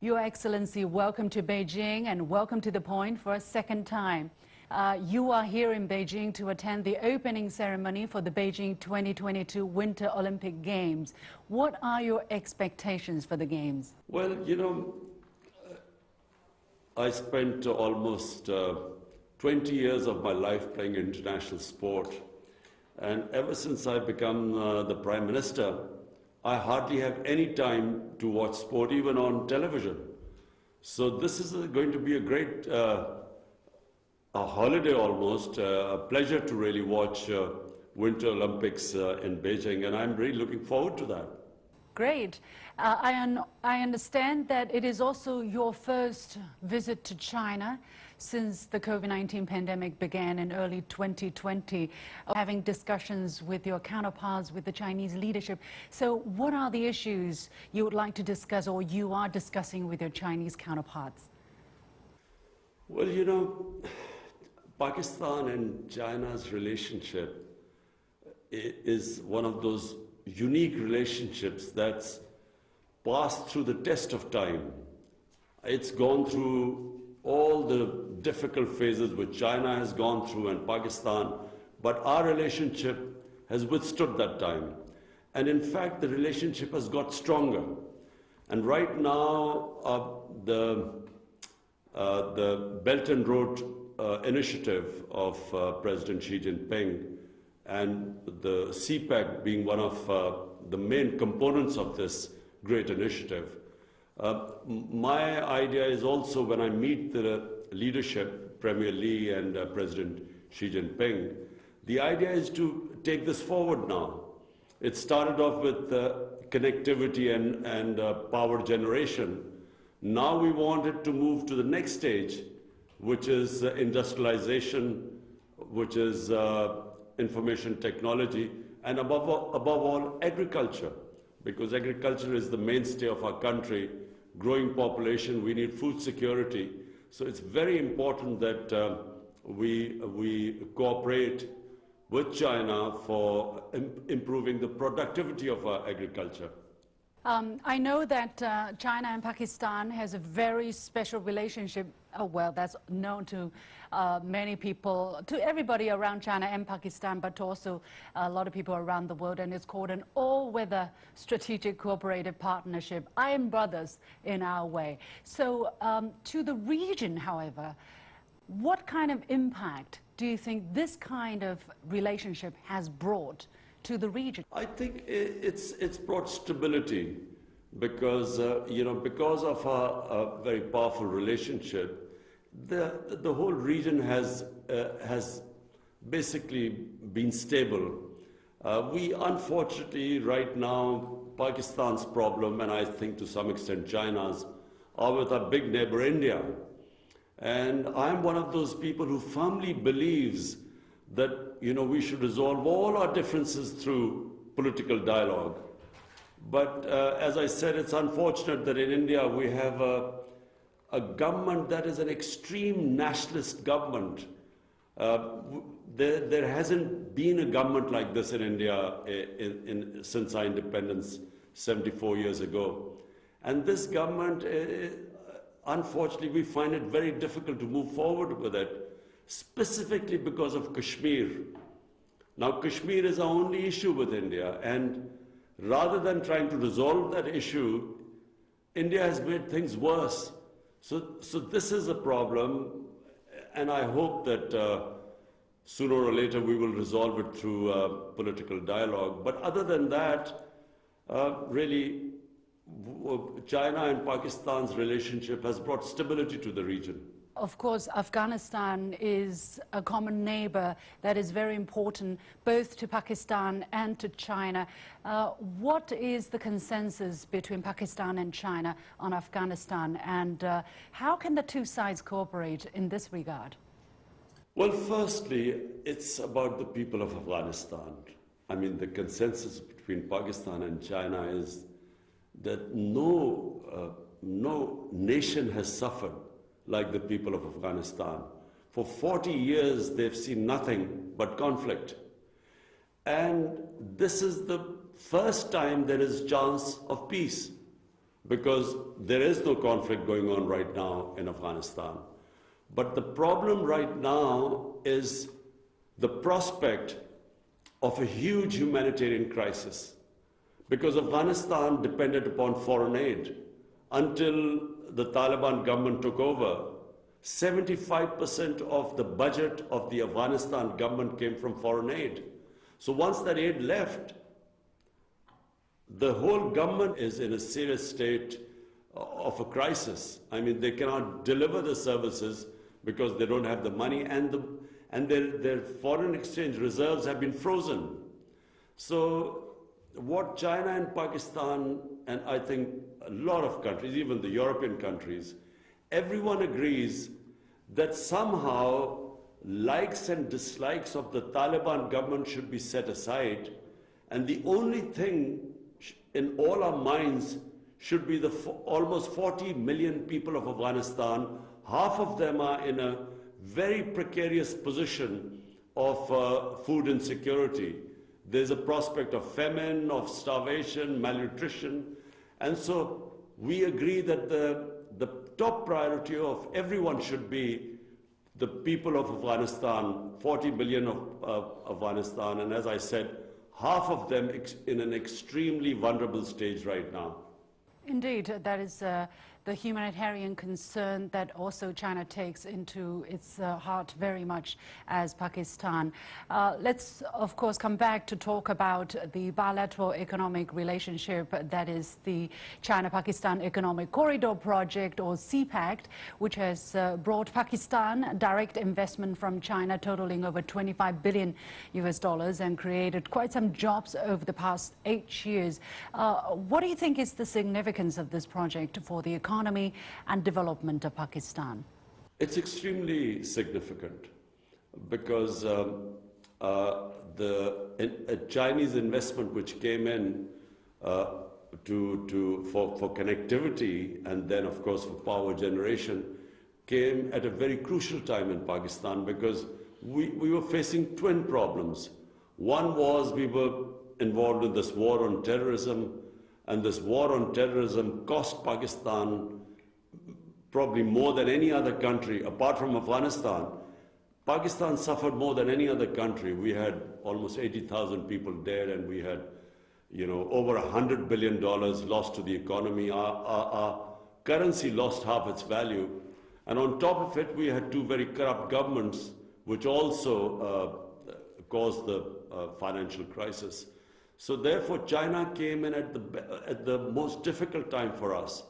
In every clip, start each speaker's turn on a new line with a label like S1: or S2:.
S1: Your Excellency, welcome to Beijing and welcome to The Point for a second time. You are here in Beijing to attend the opening ceremony for the Beijing 2022 Winter Olympic Games. What are your expectations for the Games?
S2: Well, I spent almost 20 years of my life playing international sport. And ever since I've become the Prime Minister, I hardly have any time to watch sport, even on television. So this is going to be a great a holiday almost, a pleasure to really watch Winter Olympics in Beijing, and I'm really looking forward to that.
S1: Great. I understand that it is also your first visit to China since the COVID-19 pandemic began in early 2020, having discussions with your counterparts, with the Chinese leadership. So what are the issues you would like to discuss or you are discussing with your Chinese counterparts?
S2: Well, Pakistan and China's relationship is one of those unique relationships that's passed through the test of time. It's gone through all the difficult phases which China has gone through and Pakistan, but our relationship has withstood that time. And in fact, the relationship has got stronger. And right now, the Belt and Road initiative of President Xi Jinping and the CPEC being one of the main components of this great initiative. My idea is also when I meet the leadership, Premier Li and President Xi Jinping, the idea is to take this forward now. It started off with connectivity and power generation. Now we want it to move to the next stage, which is industrialization, which is information technology, and above all, agriculture, because agriculture is the mainstay of our country. Growing population, we need food security. So it's very important that we cooperate with China for improving the productivity of our agriculture.
S1: I know that China and Pakistan has a very special relationship. Well, that's known to many people, to everybody around China and Pakistan, but also a lot of people around the world, and it's called an all-weather strategic cooperative partnership. I am brothers in our way. So to the region, however, what kind of impact do you think this kind of relationship has brought to the region?
S2: I think it's brought stability because, because of a very powerful relationship, the whole region has basically been stable. We unfortunately right now, Pakistan's problem, and I think to some extent China's, are with our big neighbor India. And I'm one of those people who firmly believes that we should resolve all our differences through political dialogue. But as I said, it's unfortunate that in India we have a government that is an extreme nationalist government. There hasn't been a government like this in India since our independence 74 years ago. And this government, unfortunately, we find it very difficult to move forward with it, specifically because of Kashmir. Now, Kashmir is our only issue with India, and rather than trying to resolve that issue, India has made things worse. So this is a problem, and I hope that sooner or later we will resolve it through political dialogue. But other than that, really, China and Pakistan's relationship has brought stability to the region.
S1: Of course, Afghanistan is a common neighbor that is very important both to Pakistan and to China. What is the consensus between Pakistan and China on Afghanistan, and how can the two sides cooperate in this regard?
S2: Well, firstly, it's about the people of Afghanistan. I mean, the consensus between Pakistan and China is that no nation has suffered like the people of Afghanistan. For 40 years, they've seen nothing but conflict. And this is the first time there is chance of peace. because there is no conflict going on right now in Afghanistan. But the problem right now is the prospect of a huge humanitarian crisis, because Afghanistan depended upon foreign aid. Until the Taliban government took over, 75% of the budget of the Afghanistan government came from foreign aid. So once that aid left, the whole government is in a serious state of a crisis. I mean, they cannot deliver the services because they don't have the money, and their foreign exchange reserves have been frozen. So what China and Pakistan, and I think a lot of countries, even the European countries, everyone agrees that somehow likes and dislikes of the Taliban government should be set aside, and the only thing in all our minds should be the almost 40 million people of Afghanistan. Half of them are in a very precarious position of food insecurity. There's a prospect of famine, of starvation, malnutrition. And so we agree that the top priority of everyone should be the people of Afghanistan, 40 million of Afghanistan. And as I said, half of them in an extremely vulnerable stage right now.
S1: Indeed, that is the humanitarian concern that also China takes into its heart very much as Pakistan. Let's, of course, come back to talk about the bilateral economic relationship, that is the China-Pakistan Economic Corridor Project, or CPEC, which has brought Pakistan direct investment from China totaling over $25 billion and created quite some jobs over the past 8 years. What do you think is the significance of this project for the economy and development of Pakistan?
S2: It's extremely significant because the Chinese investment which came in for connectivity and then of course for power generation came at a very crucial time in Pakistan, because we were facing twin problems. One was we were involved in this war on terrorism, and this war on terrorism cost Pakistan probably more than any other country, apart from Afghanistan. Pakistan suffered more than any other country. We had almost 80,000 people dead, and we had, over $100 billion lost to the economy. Our currency lost half its value. And on top of it, we had two very corrupt governments, which also caused the financial crisis. So therefore, China came in at the most difficult time for us,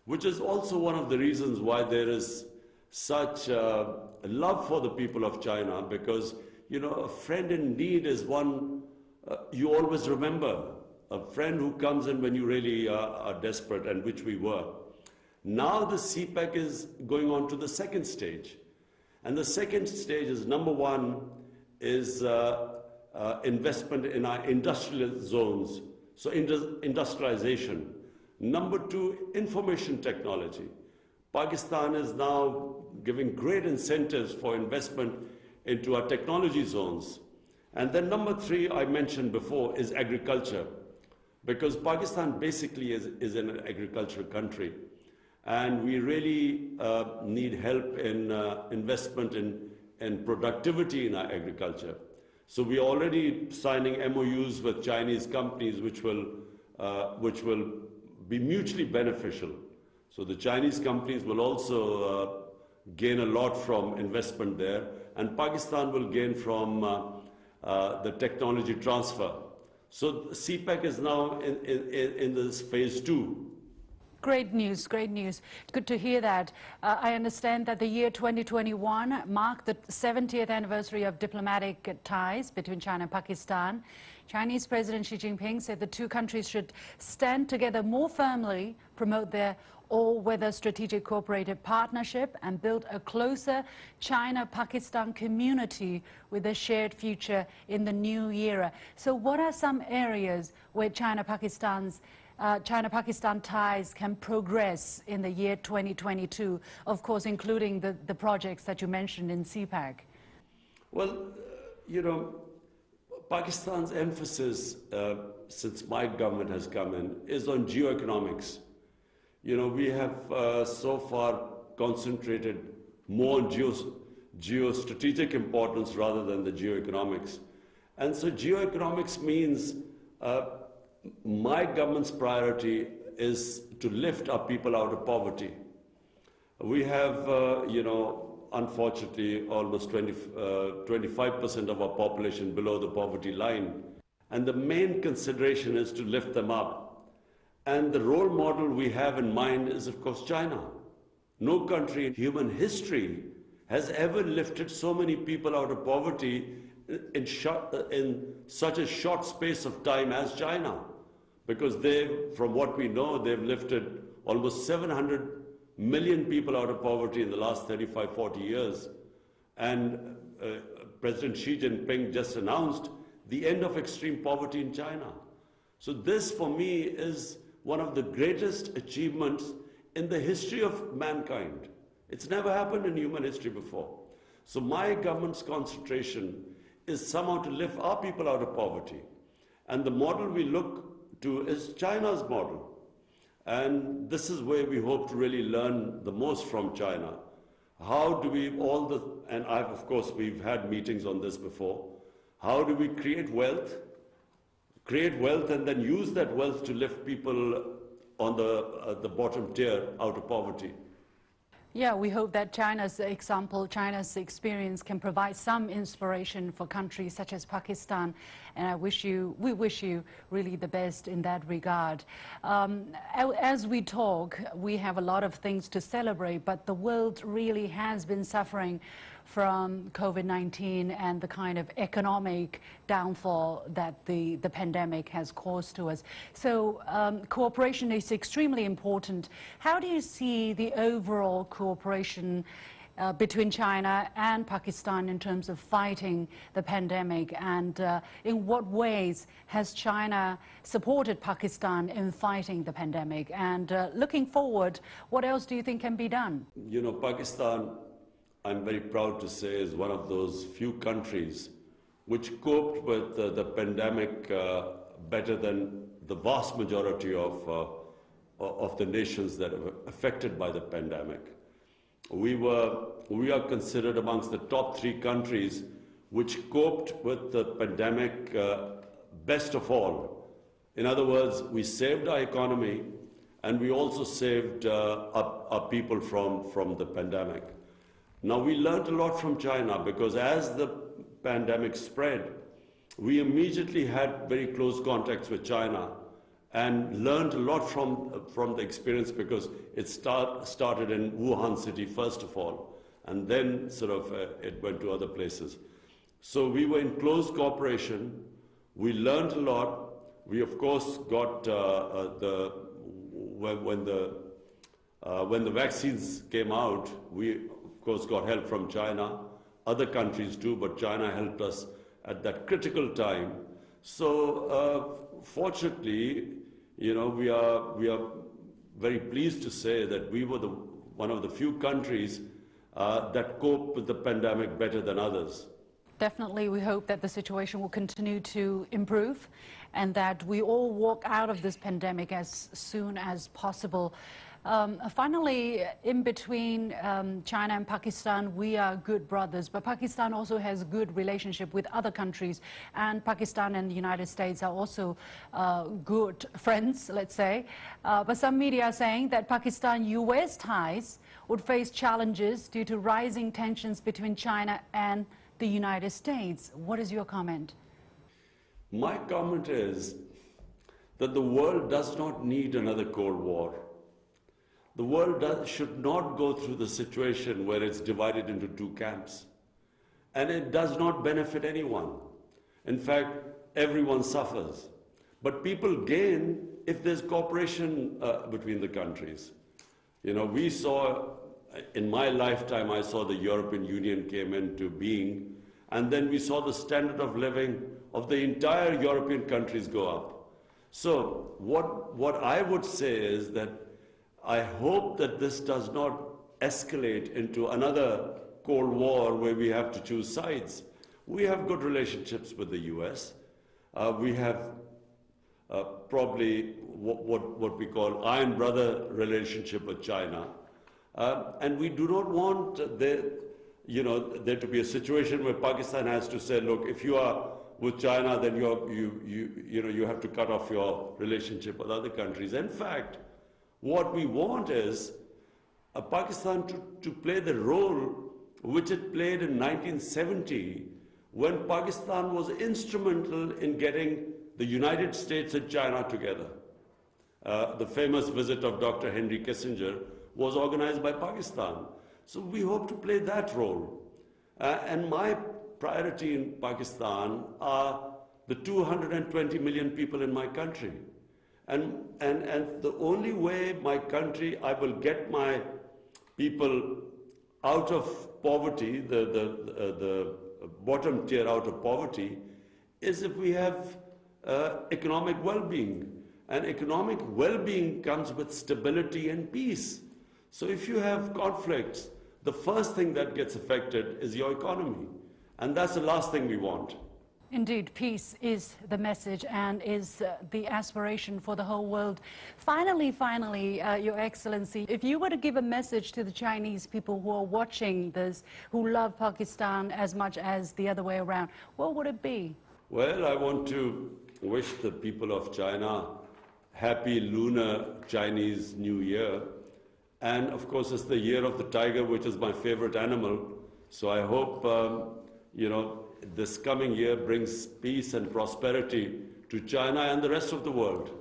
S2: which is also one of the reasons why there is such love for the people of China, because, a friend in need is one you always remember, a friend who comes in when you really are desperate, and which we were. Now the CPEC is going on to the second stage. And the second stage is, number one, is investment in our industrial zones, so industrialization. Number two, information technology. Pakistan is now giving great incentives for investment into our technology zones. And then number three, I mentioned before, is agriculture, because Pakistan basically is an agricultural country. And we really need help in investment in productivity in our agriculture. So we are already signing MOUs with Chinese companies which will be mutually beneficial. So the Chinese companies will also gain a lot from investment there, and Pakistan will gain from the technology transfer. So CPEC is now in this phase 2.
S1: Great news, great news. Good to hear that. I understand that the year 2021 marked the 70th anniversary of diplomatic ties between China and Pakistan. Chinese President Xi Jinping said the two countries should stand together more firmly, promote their all-weather strategic cooperative partnership, and build a closer China-Pakistan community with a shared future in the new era. So what are some areas where China-Pakistan ties can progress in the year 2022, of course, including the projects that you mentioned in CPEC?
S2: Well, Pakistan's emphasis, since my government has come in, is on geoeconomics. we have so far concentrated more on geostrategic importance rather than the geoeconomics. And so geoeconomics means my government's priority is to lift our people out of poverty. We have, unfortunately, almost 25% of our population below the poverty line. And the main consideration is to lift them up. And the role model we have in mind is, of course, China. No country in human history has ever lifted so many people out of poverty in such a short space of time as China. Because from what we know, they've lifted almost 700 million people out of poverty in the last 35, 40 years. And President Xi Jinping just announced the end of extreme poverty in China. So this, for me, is one of the greatest achievements in the history of mankind. It's never happened in human history before. So my government's concentration is somehow to lift our people out of poverty. And the model we look to is China's model. And this is where we hope to really learn the most from China. How do we and of course, we've had meetings on this before. How do we create wealth and then use that wealth to lift people on the bottom tier out of poverty?
S1: Yeah, we hope that China's example, China's experience can provide some inspiration for countries such as Pakistan. And we wish you really the best in that regard. As we talk, we have a lot of things to celebrate, but the world really has been suffering from COVID-19 and the kind of economic downfall that the pandemic has caused to us. So cooperation is extremely important. How do you see the overall cooperation between China and Pakistan in terms of fighting the pandemic, and in what ways has China supported Pakistan in fighting the pandemic? And looking forward, what else do you think can be done?
S2: Pakistan, I'm very proud to say, is one of those few countries which coped with the pandemic better than the vast majority of the nations that are affected by the pandemic. We are considered amongst the top 3 countries which coped with the pandemic best of all. In other words, we saved our economy and we also saved our people from the pandemic. Now, we learned a lot from China because as the pandemic spread, we immediately had very close contacts with China and learned a lot from the experience, because it started in Wuhan city first of all, and then it went to other places. So we were in close cooperation. We learned a lot. We of course got when the vaccines came out, we of course got help from China, other countries too, but China helped us at that critical time. So fortunately, we are very pleased to say that we were one of the few countries that coped with the pandemic better than others.
S1: Definitely, we hope that the situation will continue to improve and that we all walk out of this pandemic as soon as possible. Finally, in between China and Pakistan, we are good brothers, but Pakistan also has good relationship with other countries, and Pakistan and the United States are also good friends, let's say. But some media are saying that Pakistan-US ties would face challenges due to rising tensions between China and the United States. What is your comment?
S2: My comment is that the world does not need another Cold War. The world should not go through the situation where it's divided into 2 camps. And it does not benefit anyone. In fact, everyone suffers. But people gain if there's cooperation between the countries. We saw, in my lifetime, I saw the European Union came into being, and then we saw the standard of living of the entire European countries go up. So what I would say is that I hope that this does not escalate into another Cold War where we have to choose sides. We have good relationships with the US. We have probably what we call iron brother relationship with China. And we do not want there to be a situation where Pakistan has to say, look, if you are with China, then you have to cut off your relationship with other countries. In fact, what we want is Pakistan to play the role which it played in 1970 when Pakistan was instrumental in getting the United States and China together. The famous visit of Dr. Henry Kissinger was organized by Pakistan. So we hope to play that role. And my priority in Pakistan are the 220 million people in my country. And the only way my country, I will get my people out of poverty, the bottom tier out of poverty, is if we have economic well-being. And economic well-being comes with stability and peace. So if you have conflicts, the first thing that gets affected is your economy. And that's the last thing we want.
S1: Indeed, peace is the message and is the aspiration for the whole world. Finally, Your Excellency, if you were to give a message to the Chinese people who are watching this, who love Pakistan as much as the other way around, what would it be?
S2: Well, I want to wish the people of China happy Lunar Chinese New Year. And of course, it's the year of the tiger, which is my favorite animal. So I hope, this coming year brings peace and prosperity to China and the rest of the world.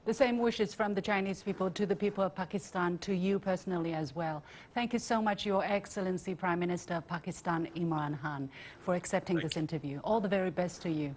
S1: The same wishes from the Chinese people to the people of Pakistan, to you personally as well. Thank you so much, Your Excellency, Prime Minister of Pakistan, Imran Khan, for accepting this interview. All the very best to you.